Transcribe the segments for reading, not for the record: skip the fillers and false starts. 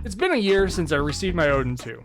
It's been a year since I received my Odin 2.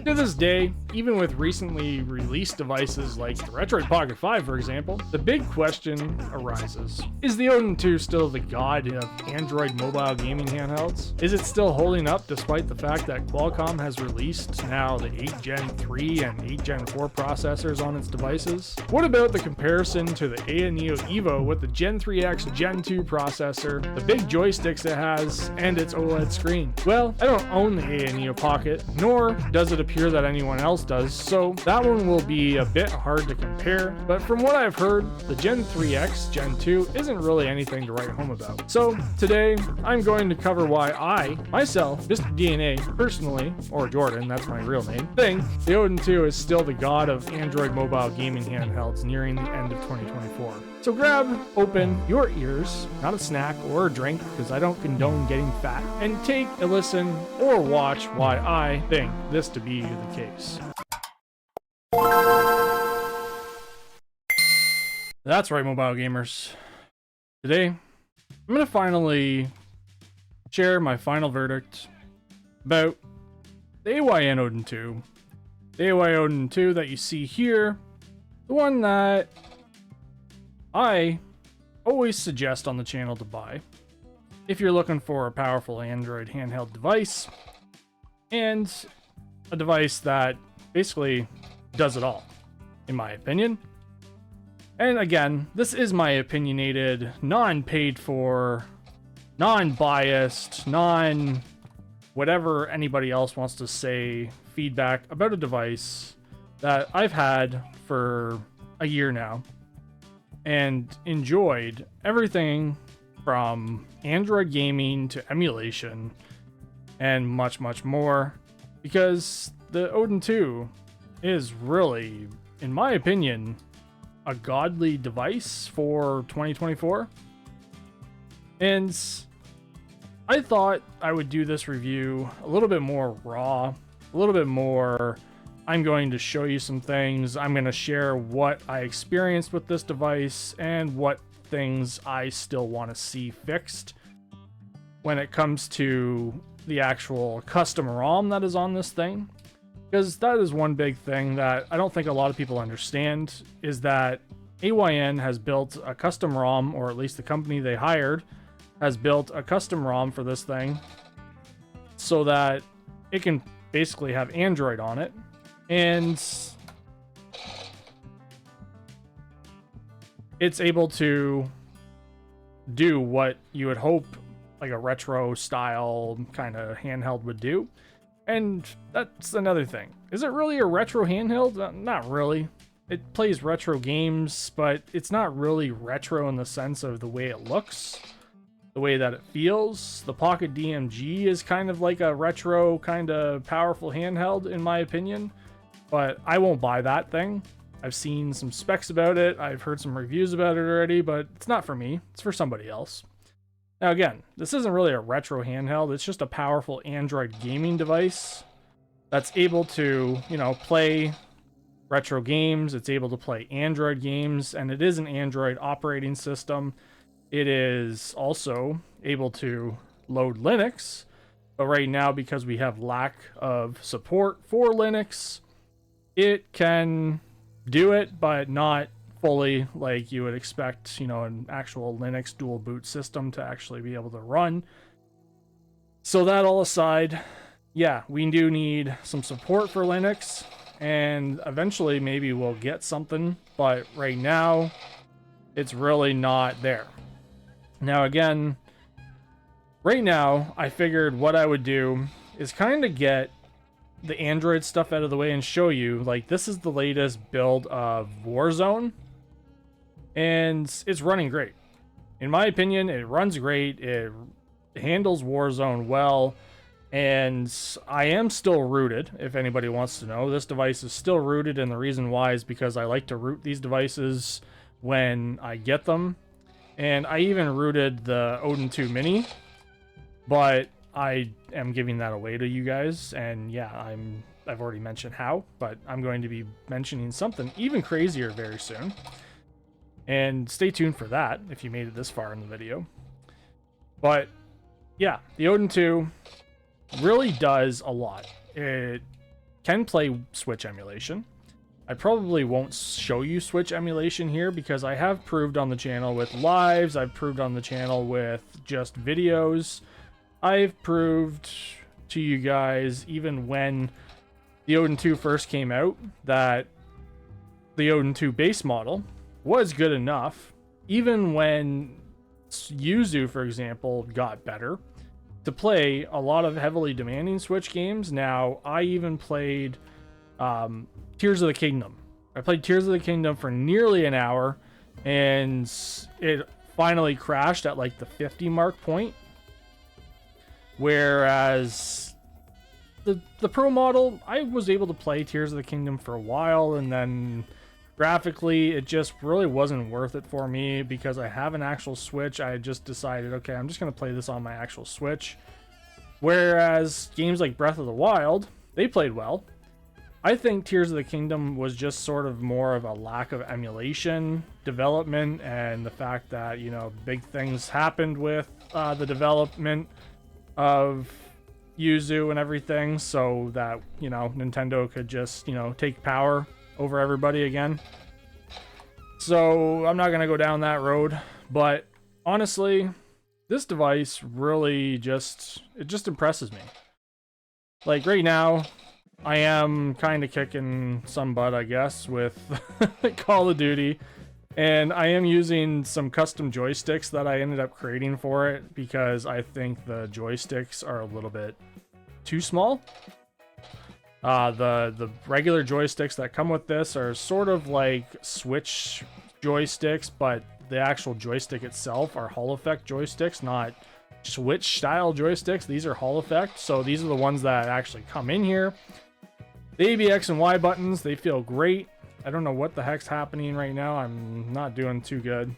To this day, even with recently released devices like the Retroid Pocket 5 for example, the big question arises. Is the Odin 2 still the god of Android mobile gaming handhelds? Is it still holding up despite the fact that Qualcomm has released now the 8 Gen 3 and 8 Gen 4 processors on its devices? What about the comparison to the Ayn Odin Evo with the Gen 3X Gen 2 processor, the big joysticks it has, and its OLED screen? Well, I don't own the Ayn Odin Pocket, nor does it appear that anyone else does, so that one will be a bit hard to compare, but from what I've heard, the Gen 3X Gen 2 isn't really anything to write home about. So today, I'm going to cover why I, myself, Mr. DNA, personally, or Jordan, that's my real name, think the Odin 2 is still the god of Android mobile gaming handhelds nearing the end of 2024. So grab open your ears, not a snack or a drink, because I don't condone getting fat, and take a listen or watch why I think this to be the case. That's right, mobile gamers. Today, I'm going to finally share my final verdict about the Ayn Odin 2. The Ayn Odin 2 that you see here, the one that I always suggest on the channel to buy if you're looking for a powerful Android handheld device and a device that basically does it all, in my opinion. And again, this is my opinionated, non-paid for, non-biased, whatever anybody else wants to say feedback about a device that I've had for a year now and enjoyed everything from Android gaming to emulation and much, much more, because the Odin 2 is really, in my opinion, a godly device for 2024. And I thought I would do this review a little bit more raw, a little bit more, I'm going to show you some things, I'm going to share what I experienced with this device and what things I still want to see fixed when it comes to the actual custom ROM that is on this thing. Because that is one big thing that I don't think a lot of people understand, is that AYN has built a custom ROM, or at least the company they hired has built a custom ROM for this thing so that it can basically have Android on it. And it's able to do what you would hope like a retro style kind of handheld would do. And that's another thing. Is it really a retro handheld? Not really. It plays retro games, but it's not really retro in the sense of the way it looks, the way that it feels. The Pocket DMG is kind of like a retro kind of powerful handheld in my opinion, but I won't buy that thing. I've seen some specs about it, I've heard some reviews about it already, but it's not for me, it's for somebody else. Now again, this isn't really a retro handheld, it's just a powerful Android gaming device that's able to, play retro games, it's able to play Android games, and it is an Android operating system. It is also able to load Linux, but right now, because we have lack of support for Linux, it can do it, but not fully like you would expect, an actual Linux dual boot system to actually be able to run. So that all aside, yeah, we do need some support for Linux, and eventually maybe we'll get something, but right now it's really not there. Now again, right now I figured what I would do is kind of get the Android stuff out of the way and show you, like, this is the latest build of Warzone, and it's running great. In my opinion, it runs great, it handles Warzone well, and I am still rooted, if anybody wants to know. This device is still rooted, and the reason why is because I like to root these devices when I get them, and I even rooted the Odin 2 Mini, but I am giving that away to you guys, and yeah, I've already mentioned how, but I'm going to be mentioning something even crazier very soon. And stay tuned for that if you made it this far in the video. But yeah, the Odin 2 really does a lot. It can play Switch emulation. I probably won't show you Switch emulation here because I have proved on the channel with lives, I've proved on the channel with just videos. I've proved to you guys, even when the Odin 2 first came out, that the Odin 2 base model was good enough, even when Yuzu, for example, got better, to play a lot of heavily demanding Switch games. Now, I even played Tears of the Kingdom. I played Tears of the Kingdom for nearly an hour, and it finally crashed at like the 50 mark point. Whereas the Pro model, I was able to play Tears of the Kingdom for a while, and then graphically, it just really wasn't worth it for me because I have an actual Switch. I just decided, okay, I'm just going to play this on my actual Switch. Whereas games like Breath of the Wild, they played well. I think Tears of the Kingdom was just sort of more of a lack of emulation development, and the fact that, you know, big things happened with the development of Yuzu and everything, so that, you know, Nintendo could just, you know, take power over everybody again. So I'm not going to go down that road, but honestly, this device really just impresses me. Like right now, I am kind of kicking some butt, I guess, with Call of Duty, and I am using some custom joysticks that I ended up creating for it because I think the joysticks are a little bit too small. The regular joysticks that come with this are sort of like Switch joysticks, but the actual joystick itself are Hall Effect joysticks, not Switch style joysticks. These are Hall Effect, so these are the ones that actually come in here. The A, B, X, and Y buttons, they feel great. I don't know what the heck's happening right now. I'm not doing too good.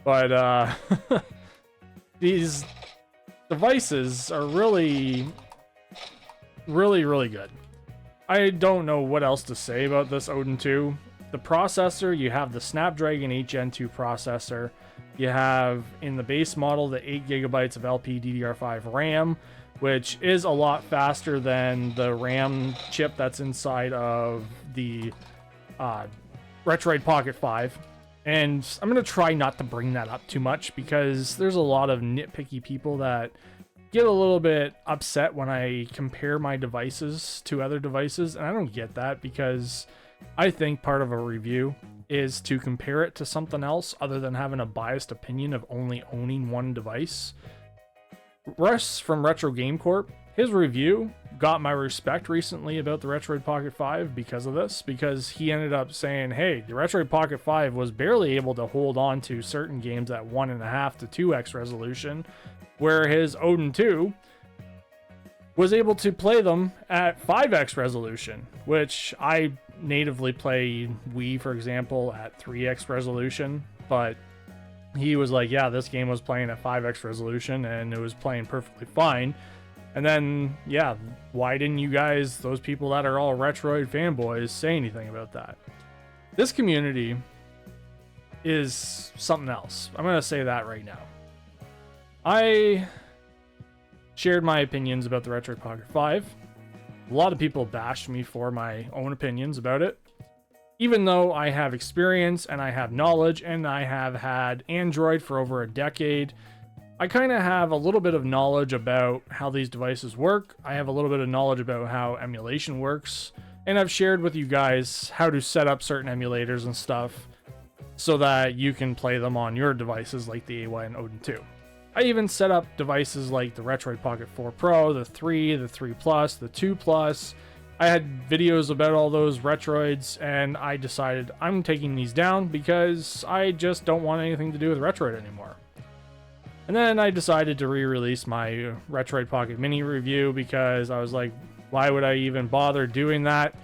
But these devices are really good. I don't know what else to say about this Odin 2. The processor, you have the Snapdragon 8 Gen 2 processor. You have, in the base model, the 8GB of LPDDR5 RAM, which is a lot faster than the RAM chip that's inside of the Retroid Pocket 5. And I'm going to try not to bring that up too much because there's a lot of nitpicky people that get a little bit upset when I compare my devices to other devices, and I don't get that because I think part of a review is to compare it to something else other than having a biased opinion of only owning one device. Russ from Retro Game Corp, his review got my respect recently about the Retroid Pocket 5 because of this, because he ended up saying, hey, the Retroid Pocket 5 was barely able to hold on to certain games at 1.5 to 2x resolution, where his Odin 2 was able to play them at 5x resolution, which I natively play Wii, for example, at 3x resolution, but he was like, yeah, this game was playing at 5x resolution and it was playing perfectly fine. And then, yeah, why didn't you guys, those people that are all Retroid fanboys, say anything about that? This community is something else. I'm going to say that right now. I shared my opinions about the Retroid Pocket 5. A lot of people bashed me for my own opinions about it. Even though I have experience and I have knowledge and I have had Android for over a decade, I kind of have a little bit of knowledge about how these devices work. I have a little bit of knowledge about how emulation works. And I've shared with you guys how to set up certain emulators and stuff so that you can play them on your devices like the AY and Odin 2. I even set up devices like the Retroid Pocket 4 Pro, the 3, the 3 Plus, the 2 Plus. I had videos about all those Retroids, and I decided I'm taking these down because I just don't want anything to do with Retroid anymore. And then I decided to re-release my Retroid Pocket Mini review because I was like, why would I even bother doing that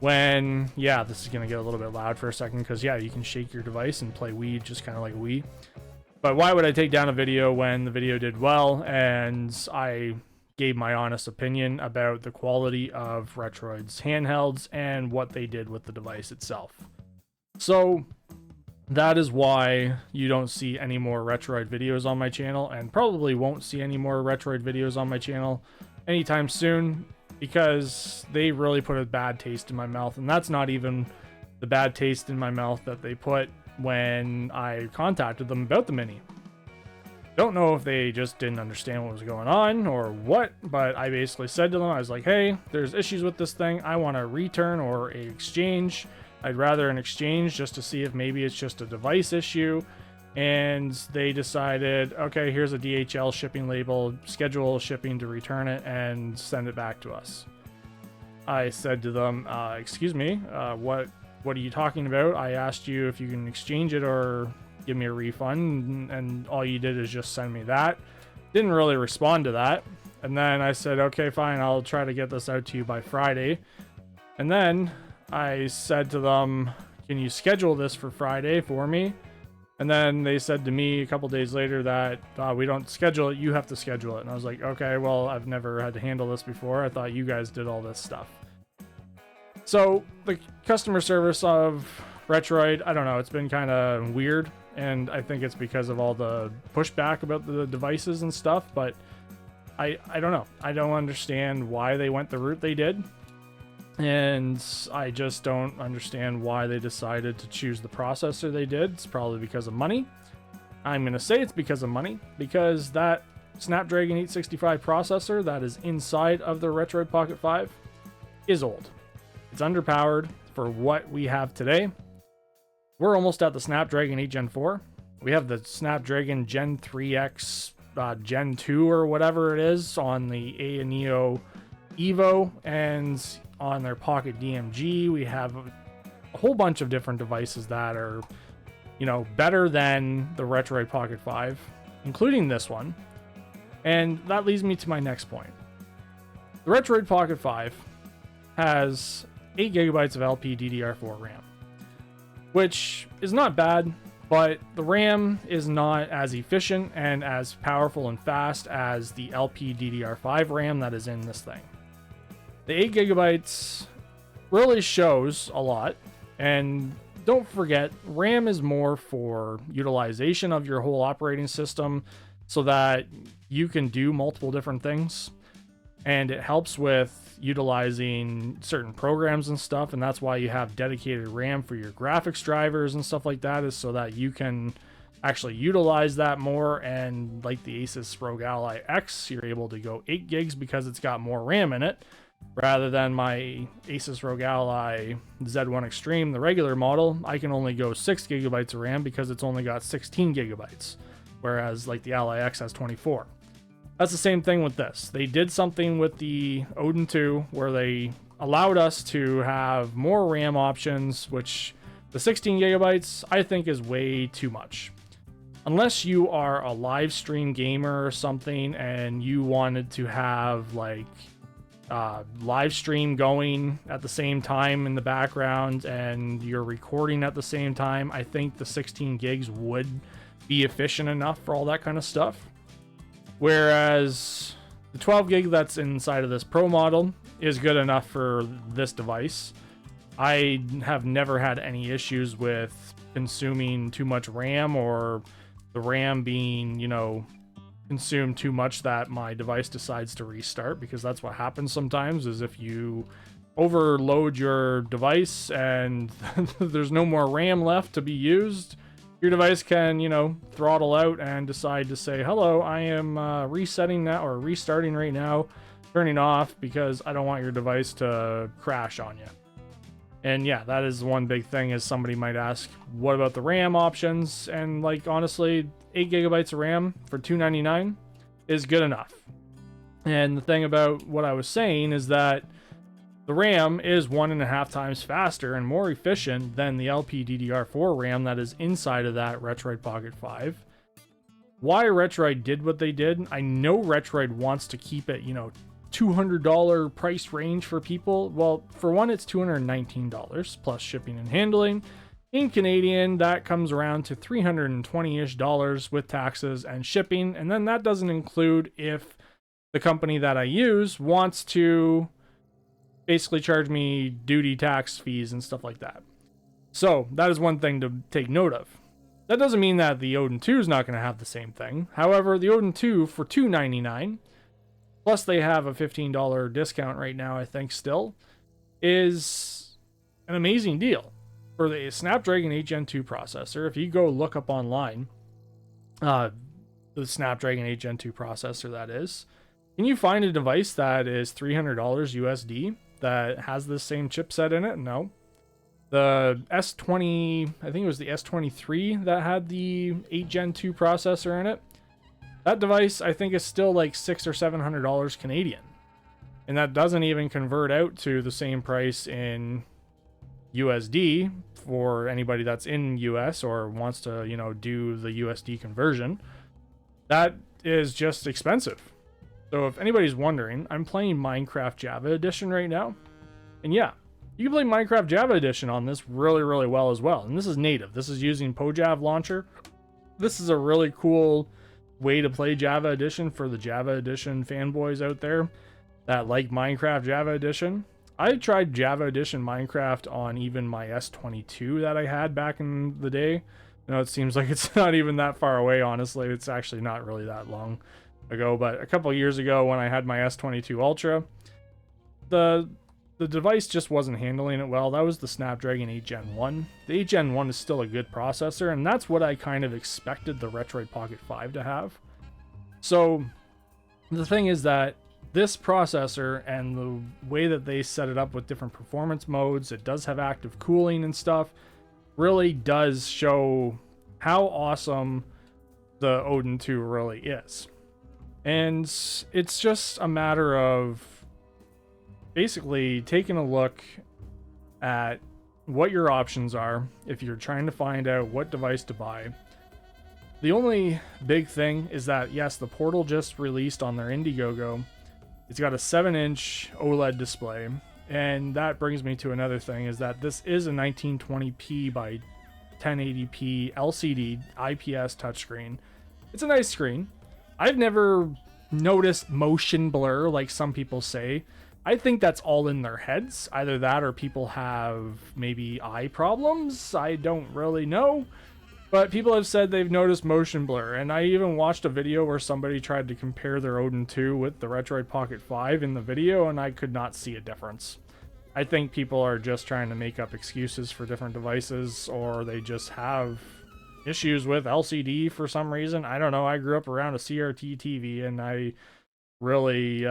when, yeah, this is going to get a little bit loud for a second because, yeah, you can shake your device and play Wii just kind of like a Wii. But why would I take down a video when the video did well and I gave my honest opinion about the quality of Retroid's handhelds and what they did with the device itself? So that is why you don't see any more Retroid videos on my channel, and probably won't see any more Retroid videos on my channel anytime soon, because they really put a bad taste in my mouth. And that's not even the bad taste in my mouth that they put when I contacted them about the Mini. Don't know if they just didn't understand what was going on or what, but I basically said to them, I was like, hey, there's issues with this thing. I want a return or a exchange. I'd rather an exchange just to see if maybe it's just a device issue. And they decided, okay, here's a DHL shipping label, schedule shipping to return it and send it back to us. I said to them, excuse me, what are you talking about? I asked you if you can exchange it or give me a refund, and all you did is just send me that. Didn't really respond to that. And then I said, okay, fine, I'll try to get this out to you by Friday. And then I said to them, can you schedule this for Friday for me? And then they said to me a couple days later that we don't schedule it, you have to schedule it. And I was like, okay, well, I've never had to handle this before. I thought you guys did all this stuff. So the customer service of Retroid, I don't know, it's been kind of weird. And I think it's because of all the pushback about the devices and stuff. But I don't know. I don't understand why they went the route they did. And I just don't understand why they decided to choose the processor they did. It's probably because of money. I'm going to say it's because of money, because that Snapdragon 865 processor that is inside of the Retroid Pocket 5 is old. It's underpowered for what we have today. We're almost at the Snapdragon 8 Gen 4. We have the Snapdragon Gen 3X Gen 2 or whatever it is on the Neo Evo, and on their Pocket DMG. We have a whole bunch of different devices that are, you know, better than the Retroid Pocket 5, including this one. And that leads me to my next point. The Retroid Pocket 5 has 8 gigabytes of LPDDR4 RAM, which is not bad, but the RAM is not as efficient and as powerful and fast as the LPDDR5 RAM that is in this thing. The 8 gigabytes really shows a lot, and don't forget, RAM is more for utilization of your whole operating system so that you can do multiple different things, and it helps with utilizing certain programs and stuff, and that's why you have dedicated RAM for your graphics drivers and stuff like that, is so that you can actually utilize that more. And like the Asus ROG Ally X, you're able to go 8 gigs because it's got more RAM in it, rather than my Asus ROG Ally Z1 Extreme, the regular model. I can only go 6 gigabytes of RAM because it's only got 16 gigabytes, whereas like the Ally X has 24. That's the same thing with this. They did something with the Odin 2 where they allowed us to have more RAM options, which the 16 gigabytes I think is way too much. Unless you are a live stream gamer or something and you wanted to have like live stream going at the same time in the background and you're recording at the same time, I think the 16 gigs would be efficient enough for all that kind of stuff. Whereas the 12 gig that's inside of this Pro model is good enough for this device. I have never had any issues with consuming too much RAM or the RAM being, you know, consume too much that my device decides to restart, because that's what happens sometimes, is if you overload your device and there's no more RAM left to be used, your device can, you know, throttle out and decide to say, hello, I am resetting now or restarting right now, turning off because I don't want your device to crash on you. And yeah, that is one big thing, is somebody might ask, what about the RAM options? And like, honestly, 8 gigabytes of RAM for $299 is good enough. And the thing about what I was saying is that the RAM is 1.5 times faster and more efficient than the LPDDR4 RAM that is inside of that Retroid Pocket 5. Why Retroid did what they did, I know Retroid wants to keep it, you know, $200 price range for people. Well, for one, it's $219 plus shipping and handling. In Canadian, that comes around to $320-ish with taxes and shipping. And then that doesn't include if the company that I use wants to basically charge me duty, tax, fees, and stuff like that. So that is one thing to take note of. That doesn't mean that the Odin 2 is not going to have the same thing. However, the Odin 2 for $299 plus they have a $15 discount right now, I think still, is an amazing deal. For the Snapdragon 8 Gen 2 processor, if you go look up online, the Snapdragon 8 Gen 2 processor that is, can you find a device that is $300 USD that has the same chipset in it? No. The S20, I think it was the S23 that had the 8 Gen 2 processor in it. That device, I think, is still like $600 or $700 Canadian. And that doesn't even convert out to the same price in USD for anybody that's in US or wants to, you know, do the USD conversion. That is just expensive. So if anybody's wondering, I'm playing Minecraft Java Edition right now. And yeah, you can play Minecraft Java Edition on this really, really well as well. And this is native. This is using PoJav launcher. This is a really cool way to play Java Edition for the Java Edition fanboys out there that like Minecraft Java Edition. I tried Java Edition Minecraft on even my S22 that I had back in the day. You know, it seems like it's not even that far away, honestly. It's actually not really that long ago, but a couple years ago when I had my S22 Ultra, the device just wasn't handling it well. That was the Snapdragon 8 Gen 1. The 8 Gen 1 is still a good processor, and that's what I kind of expected the Retroid Pocket 5 to have. So the thing is that this processor and the way that they set it up with different performance modes, it does have active cooling and stuff, really does show how awesome the Odin 2 really is. And it's just a matter of basically taking a look at what your options are if you're trying to find out what device to buy. The only big thing is that, yes, the Portal just released on their Indiegogo. It's got a 7-inch OLED display, and that brings me to another thing, is that this is a 1920p by 1080p LCD IPS touchscreen. It's a nice screen. I've never noticed motion blur like some people say. I think that's all in their heads. Either that or people have maybe eye problems. I don't really know. But people have said they've noticed motion blur. And I even watched a video where somebody tried to compare their Odin 2 with the Retroid Pocket 5 in the video, and I could not see a difference. I think people are just trying to make up excuses for different devices, or they just have issues with LCD for some reason. I don't know. I grew up around a CRT TV, and I really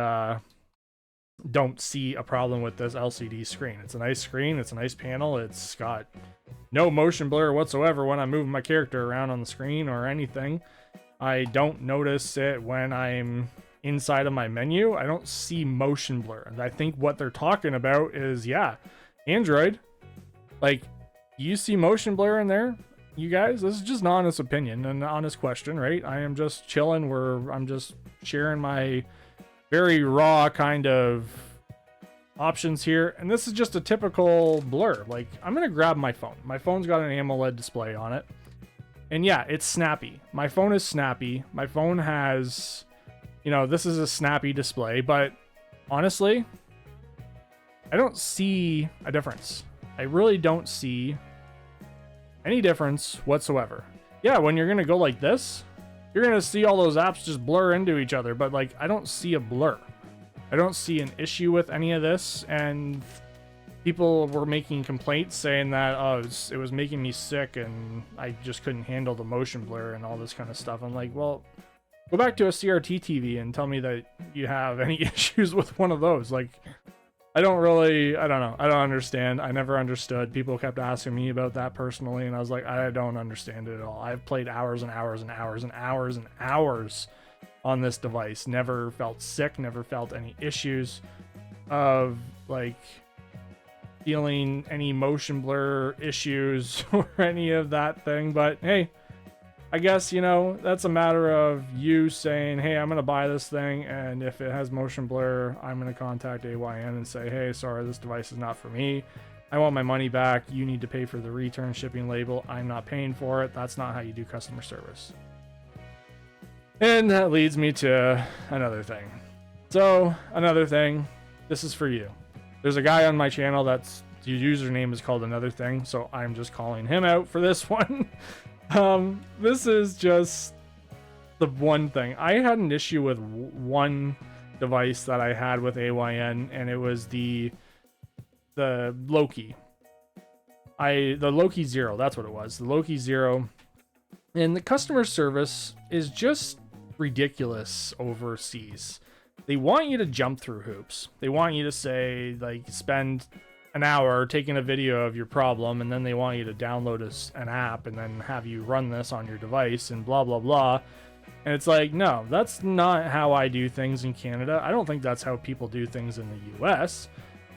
don't see a problem with this LCD screen. It's a nice screen. It's a nice panel. It's got no motion blur whatsoever when I'm moving my character around on the screen or anything. I don't notice it when I'm inside of my menu. I don't see motion blur. And I think what they're talking about is, yeah, Android. Like, you see motion blur in there? You guys, this is just an honest opinion, an honest question, right? I am just chilling I'm just sharing my very raw kind of options here, and this is just a typical blur. Like, I'm gonna grab my phone. My phone's got an AMOLED display on it, and yeah, it's snappy. My phone is snappy. My phone has, you know, this is a snappy display, but honestly, I don't see a difference. I really don't see any difference whatsoever. Yeah, when you're gonna go like this, you're gonna see all those apps just blur into each other, but like, I don't see a blur. I don't see an issue with any of this, and people were making complaints saying that, oh, it was making me sick and I just couldn't handle the motion blur and all this kind of stuff. I'm like, well, go back to a CRT TV and tell me that you have any issues with one of those. Like, I don't know. I don't understand. I never understood. People kept asking me about that personally, and I was like, I don't understand it at all. I've played hours and hours and hours and hours and hours on this device. Never felt sick, never felt any issues of, like, feeling any motion blur issues or any of that thing. But hey, I guess, you know, that's a matter of you saying, hey, I'm going to buy this thing, and if it has motion blur, I'm going to contact AYN and say, hey, sorry, this device is not for me. I want my money back. You need to pay for the return shipping label. I'm not paying for it. That's not how you do customer service. And that leads me to another thing. So, another thing, this is for you. There's a guy on my channel that's, his username is called Another Thing, so I'm just calling him out for this one. This is just the one thing. I had an issue with one device that I had with AYN, and it was the Loki. The Loki Zero, that's what it was. The Loki Zero. And the customer service is just ridiculous overseas. They want you to jump through hoops. They want you to say, like, spend an hour taking a video of your problem, and then they want you to download an app and then have you run this on your device and blah, blah, blah. And it's like, no, that's not how I do things in Canada. I don't think that's how people do things in the US.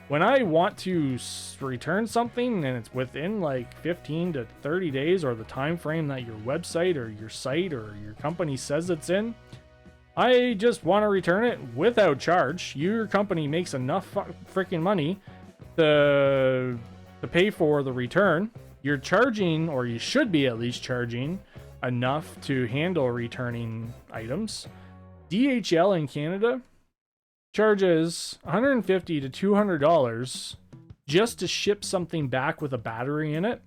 When I want to return something and it's within like 15 to 30 days or the time frame that your website or your site or your company says it's in, I just want to return it without charge. Your company makes enough freaking money to pay for the return. You're charging, or you should be at least charging, enough to handle returning items. DHL in Canada charges $150 to $200 just to ship something back with a battery in it.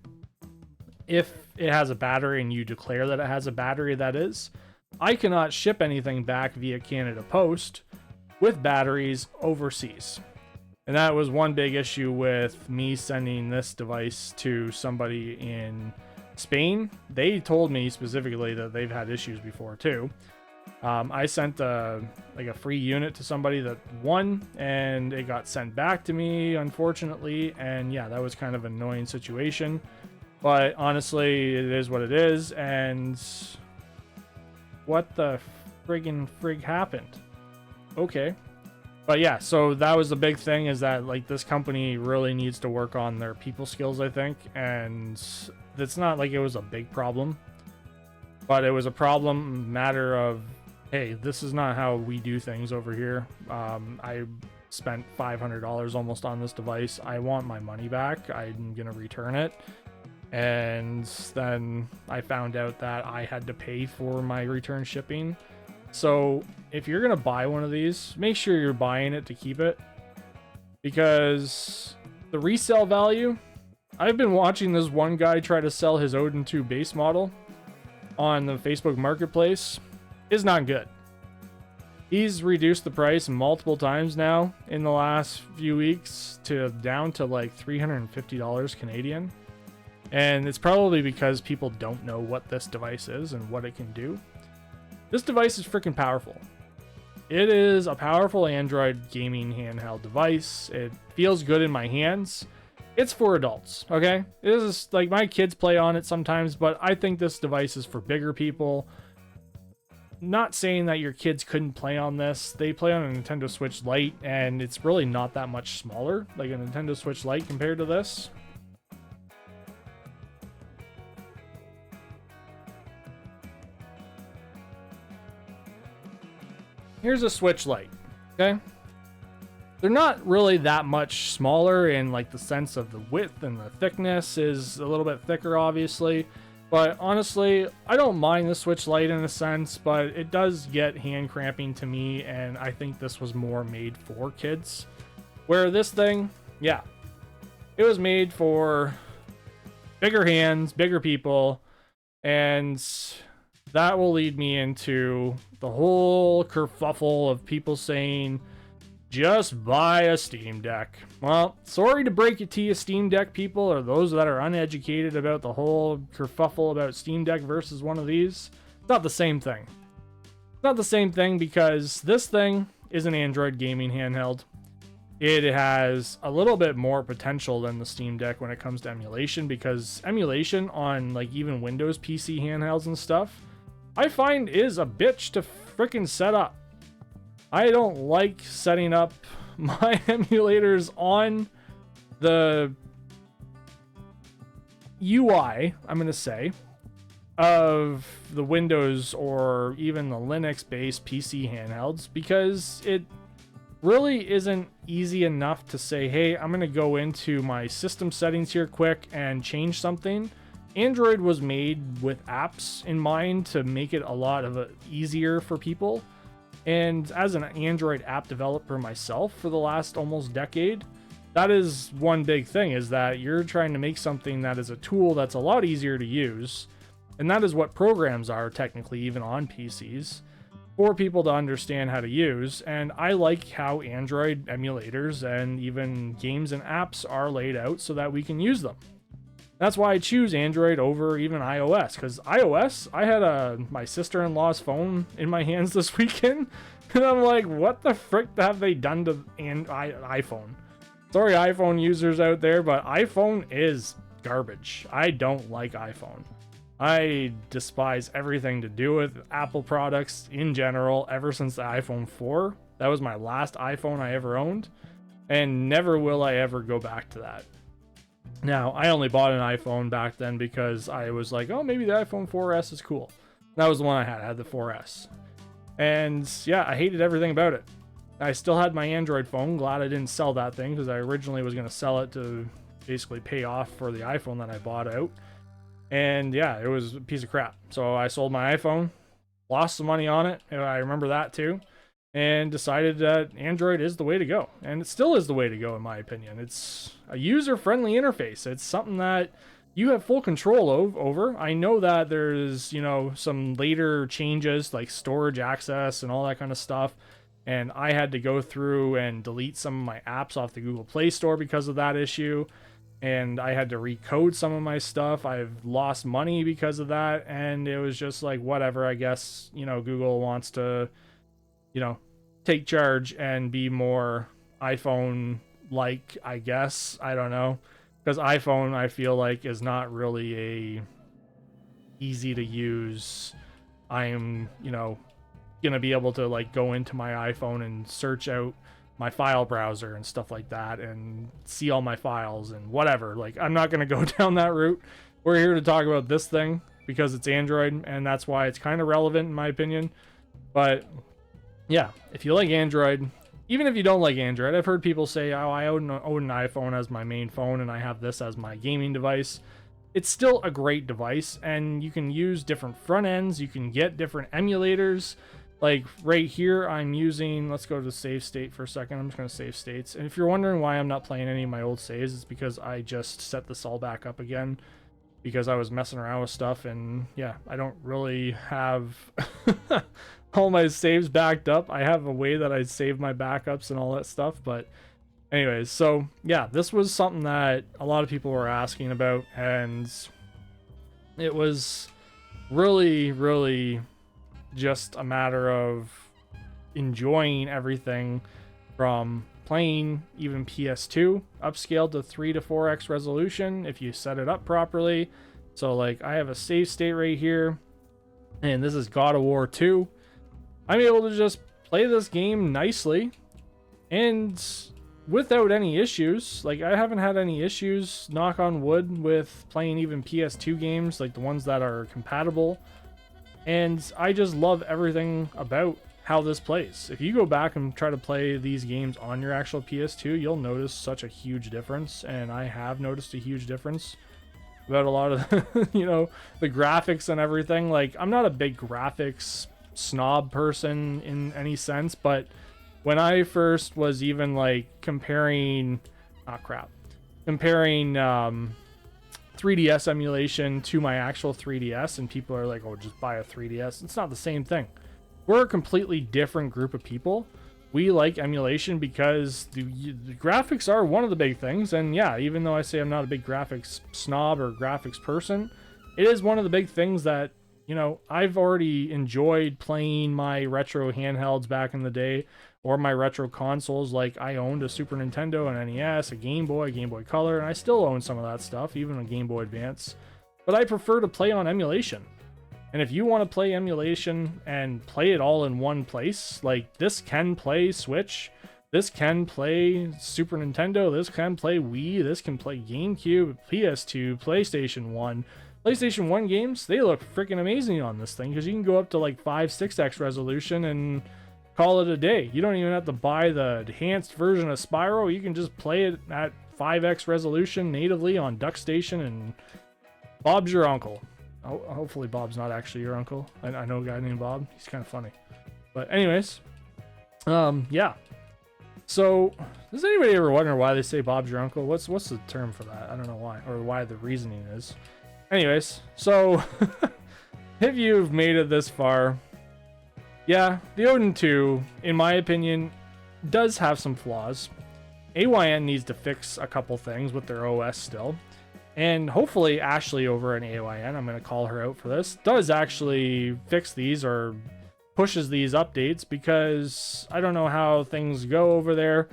If it has a battery and you declare that it has a battery, that is. I cannot ship anything back via Canada Post with batteries overseas. And that was one big issue with me sending this device to somebody in Spain. They told me specifically that they've had issues before too. I sent a free unit to somebody that won, and it got sent back to me, unfortunately. And yeah, that was kind of an annoying situation. But honestly, it is what it is. And what the frig happened? Okay. But yeah, so that was the big thing, is that like this company really needs to work on their people skills, I think. And it's not like it was a big problem, but it was a matter of, hey, this is not how we do things over here. I spent $500 almost on this device. I want my money back. I'm gonna return it. And then I found out that I had to pay for my return shipping. So if you're gonna buy one of these, make sure you're buying it to keep it, because the resale value, I've been watching this one guy try to sell his Odin 2 base model on the Facebook Marketplace, is not good. He's reduced the price multiple times now in the last few weeks down to like $350 Canadian. And it's probably because people don't know what this device is and what it can do. This device is freaking powerful. It is a powerful Android gaming handheld device. It feels good in my hands. It's for adults, okay? It is like, my kids play on it sometimes, but I think this device is for bigger people. Not saying that your kids couldn't play on this. They play on a Nintendo Switch Lite, and it's really not that much smaller, like a Nintendo Switch Lite compared to this. Here's a Switch Lite, okay? They're not really that much smaller in like the sense of the width, and the thickness is a little bit thicker, obviously. But honestly, I don't mind the Switch Lite in a sense, but it does get hand cramping to me, and I think this was more made for kids. Where this thing, yeah, it was made for bigger hands, bigger people, and that will lead me into the whole kerfuffle of people saying, just buy a Steam Deck. Well, sorry to break it to you, Steam Deck people, or those that are uneducated about the whole kerfuffle about Steam Deck versus one of these. It's not the same thing. It's not the same thing, because this thing is an Android gaming handheld. It has a little bit more potential than the Steam Deck when it comes to emulation, because emulation on like even Windows PC handhelds and stuff, I find is a bitch to freaking set up. I don't like setting up my emulators on the UI, I'm going to say, of the Windows or even the Linux-based PC handhelds, because it really isn't easy enough to say, hey, I'm going to go into my system settings here quick and change something. Android was made with apps in mind to make it a lot easier for people. And as an Android app developer myself for the last almost decade, that is one big thing, is that you're trying to make something that is a tool that's a lot easier to use. And that is what programs are technically, even on PCs. for people to understand how to use. And I like how Android emulators and even games and apps are laid out so that we can use them. That's why I choose Android over even iOS, because iOS, I had my sister-in-law's phone in my hands this weekend, and I'm like, what the frick have they done to iPhone? Sorry, iPhone users out there, but iPhone is garbage. I don't like iPhone. I despise everything to do with Apple products in general ever since the iPhone 4. That was my last iPhone I ever owned, and never will I ever go back to that. Now, I only bought an iPhone back then because I was like, oh, maybe the iPhone 4S is cool. That was the one I had. I had the 4S. And yeah, I hated everything about it. I still had my Android phone. Glad I didn't sell that thing because I originally was going to sell it to basically pay off for the iPhone that I bought out. And yeah, it was a piece of crap. So I sold my iPhone, lost some money on it. I remember that too. And decided that Android is the way to go. And it still is the way to go, in my opinion. It's a user-friendly interface. It's something that you have full control over. I know that there's, some later changes like storage access and all that kind of stuff. And I had to go through and delete some of my apps off the Google Play Store because of that issue. And I had to recode some of my stuff. I've lost money because of that. And it was just like, whatever, I guess, Google wants to take charge and be more iPhone-like, I guess. I don't know. Because iPhone, I feel like, is not really a easy to use. I am, going to be able to, like, go into my iPhone and search out my file browser and stuff like that and see all my files and whatever. Like, I'm not going to go down that route. We're here to talk about this thing because it's Android, and that's why it's kind of relevant, in my opinion. But yeah, if you like Android, even if you don't like Android, I've heard people say, oh, I own an iPhone as my main phone and I have this as my gaming device. It's still a great device, and you can use different front ends. You can get different emulators. Like right here, I'm using, let's go to the save state for a second. I'm just going to save states. And if you're wondering why I'm not playing any of my old saves, it's because I just set this all back up again because I was messing around with stuff. And yeah, I don't really have all my saves backed up. I have a way that I save my backups and all that stuff. But anyways, so yeah, this was something that a lot of people were asking about. And it was really, really just a matter of enjoying everything from playing even PS2 upscaled to 3 to 4x resolution if you set it up properly. So like I have a save state right here, and this is God of War 2. I'm able to just play this game nicely and without any issues. Like I haven't had any issues, knock on wood, with playing even PS2 games, like the ones that are compatible. And I just love everything about how this plays. If you go back and try to play these games on your actual PS2, you'll notice such a huge difference. And I have noticed a huge difference about a lot of, the graphics and everything. Like, I'm not a big graphics snob person in any sense, but when I first was even like comparing 3DS emulation to my actual 3DS, and people are like, oh, just buy a 3DS. It's not the same thing. We're a completely different group of people. We like emulation because the graphics are one of the big things. And yeah, even though I say I'm not a big graphics snob or graphics person, it is one of the big things that, I've already enjoyed playing my retro handhelds back in the day, or my retro consoles. Like I owned a Super Nintendo, an NES, a Game Boy Color, and I still own some of that stuff, even a Game Boy Advance. But I prefer to play on emulation. And if you want to play emulation and play it all in one place, like this can play Switch, this can play Super Nintendo, this can play Wii, this can play GameCube, PS2, PlayStation 1. PlayStation 1 games, they look freaking amazing on this thing because you can go up to like 5-6x resolution and call it a day. You don't even have to buy the enhanced version of Spyro. You can just play it at 5x resolution natively on DuckStation, and Bob's your uncle. Oh, hopefully Bob's not actually your uncle. I know a guy named Bob. He's kind of funny. But anyways, yeah. So, does anybody ever wonder why they say Bob's your uncle? What's the term for that? I don't know why, or why the reasoning is. Anyways, so if you've made it this far, Yeah, the Odin 2, in my opinion, does have some flaws. AYN needs to fix a couple things with their OS still. And hopefully Ashley over at AYN, I'm going to call her out for this, does actually fix these or pushes these updates, because I don't know how things go over there,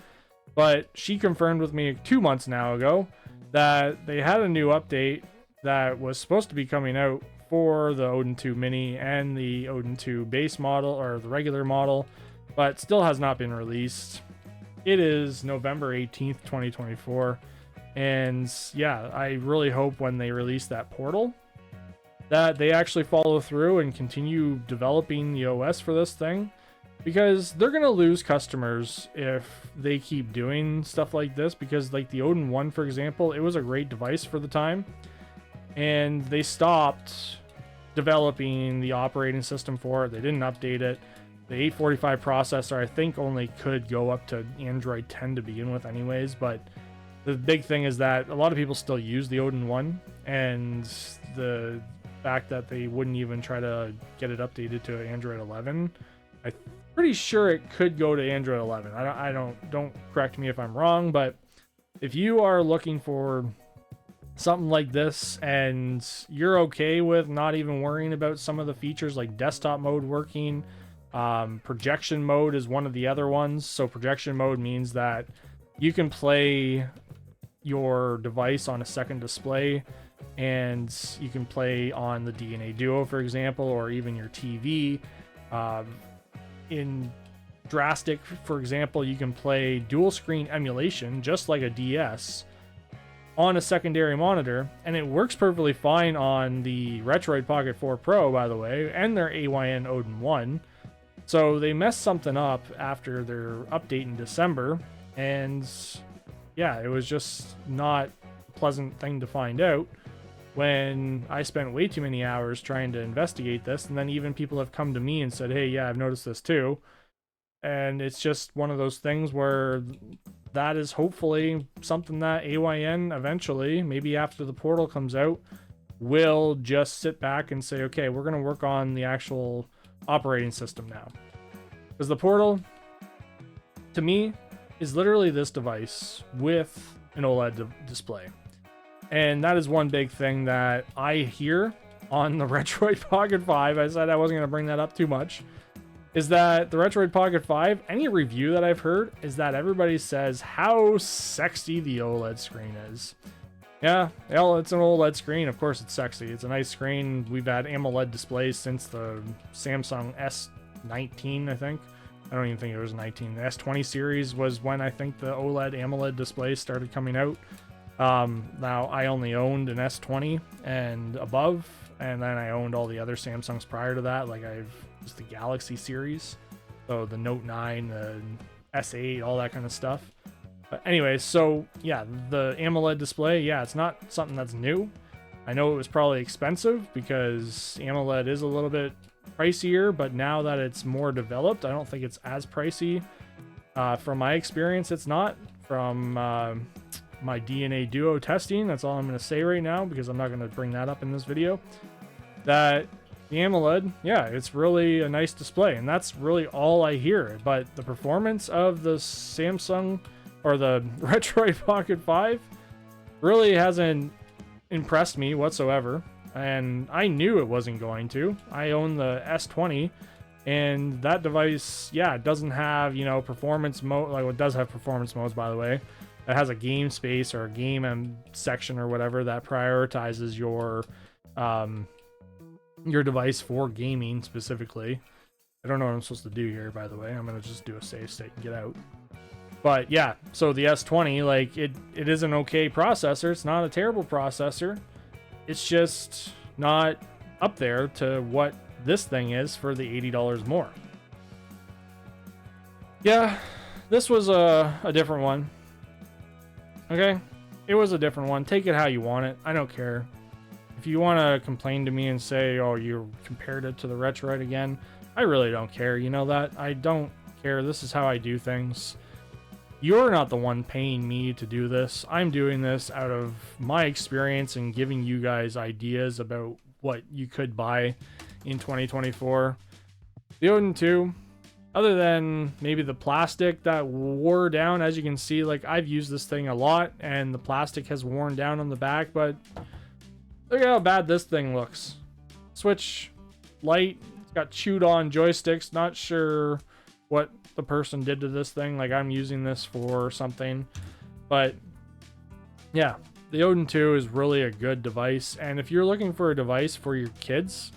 but she confirmed with me 2 months now ago that they had a new update that was supposed to be coming out for the Odin 2 Mini and the Odin 2 base model, or the regular model, but still has not been released. It is November 18th, 2024. And yeah, I really hope when they release that portal that they actually follow through and continue developing the OS for this thing, because they're going to lose customers if they keep doing stuff like this. Because like the Odin 1, for example, it was a great device for the time, and they stopped developing the operating system for it. They didn't update it. The 845 processor, I think, only could go up to Android 10 to begin with anyways, but the big thing is that a lot of people still use the Odin 1, and the fact that they wouldn't even try to get it updated to Android 11, I'm pretty sure it could go to Android 11. I don't correct me if I'm wrong, but if you are looking for something like this and you're okay with not even worrying about some of the features like desktop mode working, projection mode is one of the other ones. So projection mode means that you can play your device on a second display, and you can play on the DNA Duo, for example, or even your TV. In drastic, for example, you can play dual screen emulation just like a DS on a secondary monitor, and it works perfectly fine on the Retroid Pocket 4 Pro, by the way, and their AYN Odin 1. So they messed something up after their update in December, and yeah, it was just not a pleasant thing to find out when I spent way too many hours trying to investigate this. And then even people have come to me and said, hey, yeah, I've noticed this too. And it's just one of those things where that is hopefully something that AYN eventually, maybe after the portal comes out, will just sit back and say, okay, we're going to work on the actual operating system now. Because the portal, to me, is literally this device with an OLED display. And that is one big thing that I hear on the Retroid Pocket 5. I said I wasn't going to bring that up too much. Is that the Retroid Pocket 5, any review that I've heard, is that everybody says how sexy the OLED screen is. Yeah, well, it's an OLED screen. Of course it's sexy. It's a nice screen. We've had AMOLED displays since the Samsung S19, I think. I don't even think it was 19. The S20 series was when I think the OLED AMOLED displays started coming out. Now, I only owned an S20 and above, and then I owned all the other Samsungs prior to that. Like, I've just the Galaxy series, so the Note 9, the S8, all that kind of stuff. But anyways, so yeah, the AMOLED display, yeah, it's not something that's new. I know it was probably expensive because AMOLED is a little bit pricier, but now that it's more developed, I don't think it's as pricey. From my experience, it's not. From my DNA Duo testing, that's all I'm going to say right now, because I'm not going to bring that up in this video. That the AMOLED, yeah, it's really a nice display, and that's really all I hear. But the performance of the Samsung or the Retroid Pocket 5 really hasn't impressed me whatsoever. And I knew it wasn't going to. I own the S20, and that device, yeah, it doesn't have, performance mode. Like, it does have performance modes, by the way. It has a game space or a game section or whatever that prioritizes your device for gaming specifically. I don't know what I'm supposed to do here, by the way. I'm going to just do a save state and get out. But yeah, so the S20, like, it is an okay processor. It's not a terrible processor. It's just not up there to what this thing is for the $80 more. Yeah, this was a different one. Okay? It was a different one. Take it how you want it. I don't care. If you want to complain to me and say, oh, you compared it to the Retroid again, I really don't care. You know that? I don't care. This is how I do things. You're not the one paying me to do this. I'm doing this out of my experience and giving you guys ideas about what you could buy in 2024. The Odin 2, other than maybe the plastic that wore down, as you can see, like I've used this thing a lot and the plastic has worn down on the back, but look at how bad this thing looks. Switch light, it's got chewed on joysticks. Not sure what the person did to this thing. Like I'm using this for something, but yeah, the Odin 2 is really a good device. And if you're looking for a device for your kids,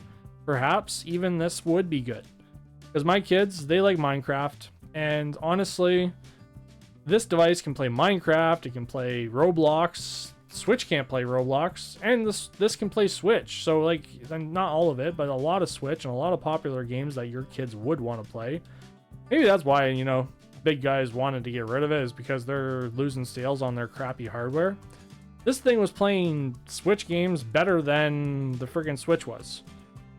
perhaps even this would be good. Because my kids, they like Minecraft, and honestly, this device can play Minecraft, it can play Roblox. Switch can't play Roblox, and this can play Switch. So like, not all of it, but a lot of Switch and a lot of popular games that your kids would want to play. Maybe that's why, you know, big guys wanted to get rid of it, is because they're losing sales on their crappy hardware. This thing was playing Switch games better than the freaking Switch was,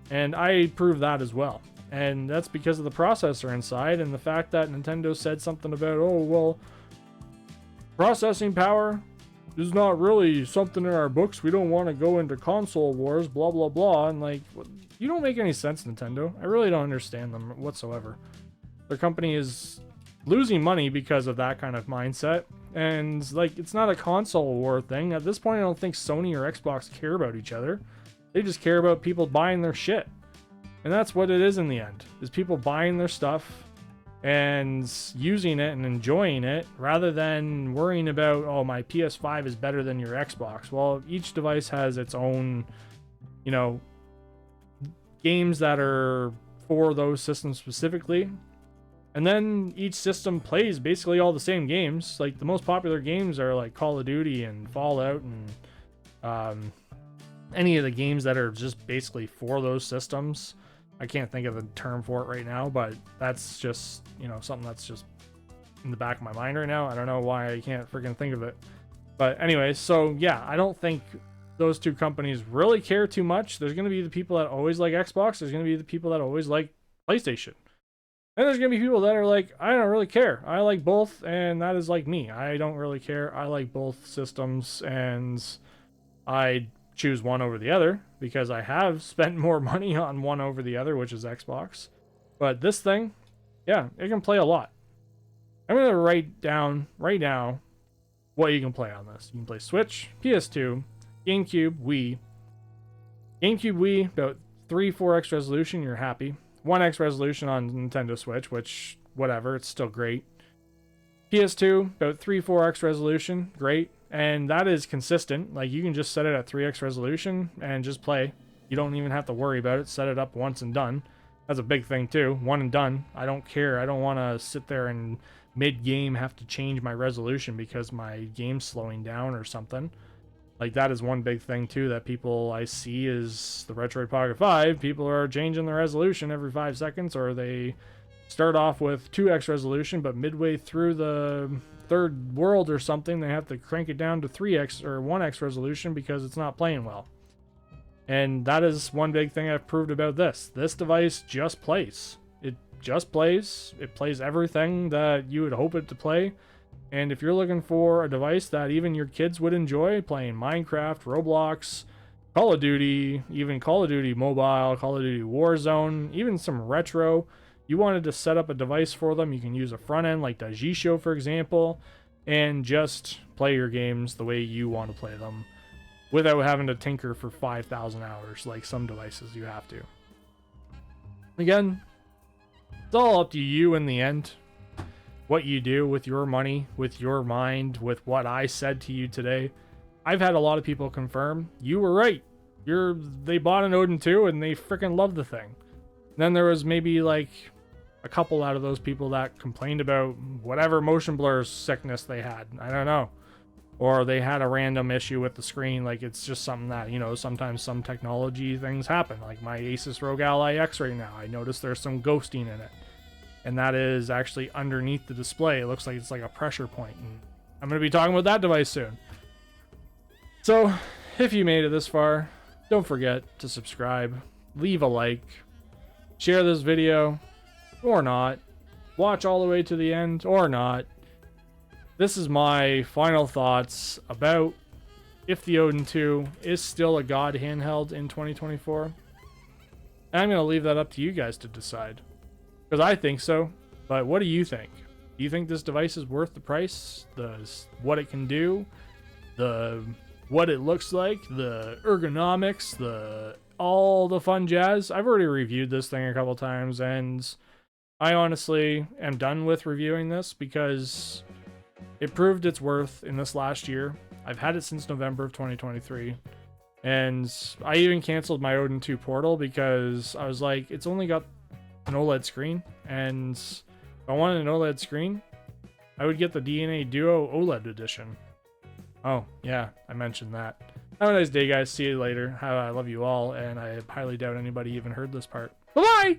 and I proved that as well. And that's because of the processor inside and the fact that Nintendo said something about, oh, well, processing power is not really something in our books. We don't want to go into console wars, blah, blah, blah. And like, you don't make any sense, Nintendo. I really don't understand them whatsoever. Their company is losing money because of that kind of mindset. And like, it's not a console war thing. At this point, I don't think Sony or Xbox care about each other. They just care about people buying their shit. And that's what it is in the end, is people buying their stuff and using it and enjoying it rather than worrying about, oh, my PS5 is better than your Xbox. Well, each device has its own, you know, games that are for those systems specifically. And then each system plays basically all the same games. Like the most popular games are like Call of Duty and Fallout and any of the games that are just basically for those systems. I can't think of the term for it right now, but that's just, you know, something that's just in the back of my mind right now. I don't know why I can't freaking think of it. But anyway, so yeah, I don't think those two companies really care too much. There's going to be the people that always like Xbox. There's going to be the people that always like PlayStation. And there's going to be people that are like, I don't really care. I like both, and that is like me. I don't really care. I like both systems, and I choose one over the other because I have spent more money on one over the other, which is Xbox. But this thing, yeah, it can play a lot. I'm going to write down right now what you can play on this. You can play Switch, PS2, GameCube, Wii. GameCube, Wii, about 3-4x resolution, you're happy. 1x resolution on Nintendo Switch, which, whatever, it's still great. PS2, about 3-4x resolution, great. And that is consistent. Like, you can just set it at 3x resolution and just play. You don't even have to worry about it. Set it up once and done. That's a big thing too. One and done. I don't care. I don't want to sit there and mid-game have to change my resolution because my game's slowing down or something. Like, that is one big thing too that people I see is the Retroid Pocket 5. People are changing the resolution every 5 seconds, or they start off with 2x resolution, but midway through the third world or something, they have to crank it down to 3x or 1x resolution because it's not playing well. And that is one big thing I've proved about this. This device just plays. It just plays. It plays everything that you would hope it to play. And if you're looking for a device that even your kids would enjoy, playing Minecraft, Roblox, Call of Duty, even Call of Duty Mobile, Call of Duty Warzone, even some retro, you wanted to set up a device for them, you can use a front end like Daijisho, for example, and just play your games the way you want to play them without having to tinker for 5,000 hours like some devices you have to. Again, it's all up to you in the end. What you do with your money, with your mind, with what I said to you today. I've had a lot of people confirm, you were right. They bought an Odin 2 and they freaking love the thing. And then there was maybe like a couple out of those people that complained about whatever motion blur sickness they had. I don't know. Or they had a random issue with the screen. Like, it's just something that, you know, sometimes some technology things happen. Like my Asus ROG Ally X right now. I noticed there's some ghosting in it. And that is actually underneath the display. It looks like it's like a pressure point. And I'm going to be talking about that device soon. So, if you made it this far, don't forget to subscribe, leave a like, share this video, or not, watch all the way to the end, or not. This is my final thoughts about if the Odin 2 is still a god handheld in 2024. And I'm going to leave that up to you guys to decide. Because I think so. But what do you think? Do you think this device is worth the price? What it can do? What it looks like? The ergonomics? All the fun jazz? I've already reviewed this thing a couple times, and I honestly am done with reviewing this because it proved its worth in this last year. I've had it since November of 2023. And I even canceled my Odin 2 Portal because I was like, it's only got an OLED screen. And if I wanted an OLED screen, I would get the DNA Duo OLED edition. Oh, yeah, I mentioned that. Have a nice day, guys. See you later. I love you all, and I highly doubt anybody even heard this part. Bye-bye!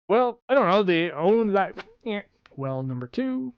Well, I don't know. They own that. Well, number 2.